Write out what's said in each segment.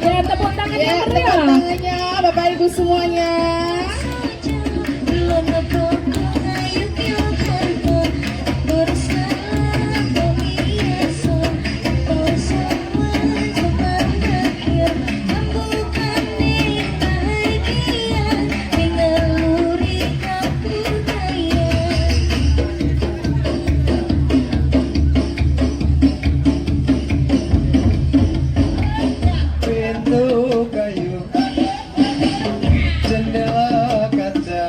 Ya, tepuk tangannya Ya, tepuk meriah. tangannya Bapak Ibu semuanya. Pintu kayu, jendela kaca,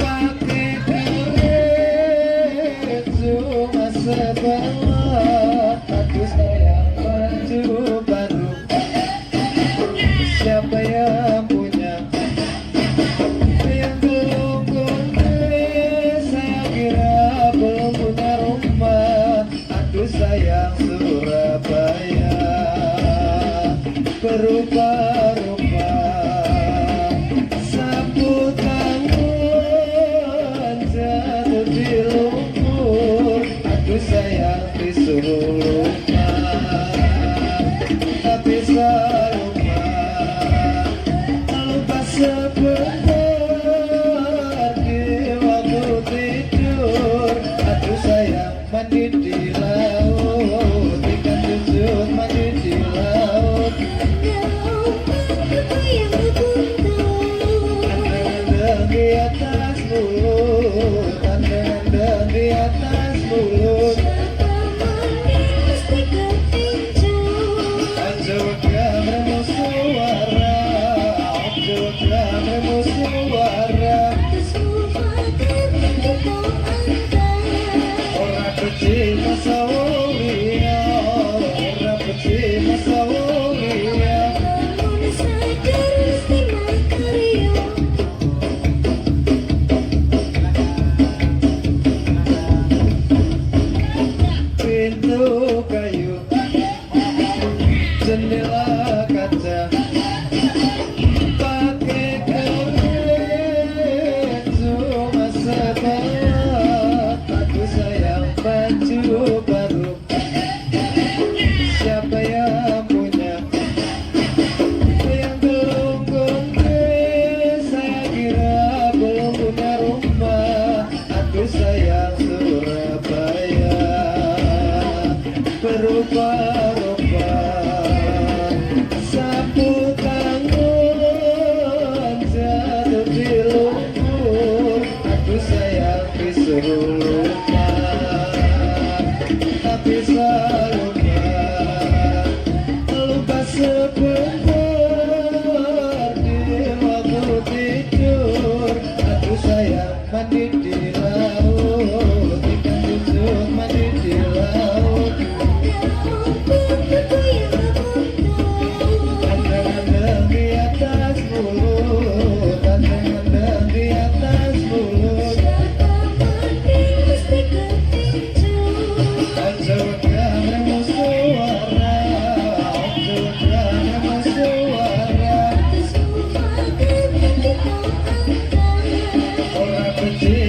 pakai karet cuma sebelah. Aku sayang baju baru, siapa yang punya? Yang belum kumpul, saya kira belum punya rumah. Aku sayang Surabaya berubah-ubah, sapu tangan jatuh di lumpur. Aku sayang disuruh lupa, tak bisa lupa. Lupa sebentar di waktu tidur. Aku sayang mandi di laut, ikan cucut mandi di laut. Andang-andang di atas mulut, andang-andang di atas mulut. Angguk kamu suara, angguk kamu suara. Orang kecil masa mulia, orang kecil masa mulia. Pintu kayu, jendela kaca, pakai karet cuma sebelah. Aku sayang baju baru, siapa yang punya? Yang belum kumpul, saya kira belum punya rumah. Aku sayang Surabaya berubah-ubah, sapu tangan jatuh di lumpur. Aku sayang disuruh lupa, tak bisa lupa. Lupa sebentar di waktu tidur. Aku sayang mandi di laut, ikan cucut mandi di laut. Andang-andang di atas mulut, andang-andang di atas mulut. Angguk kamu suara, angguk kamu suara. Orang kecil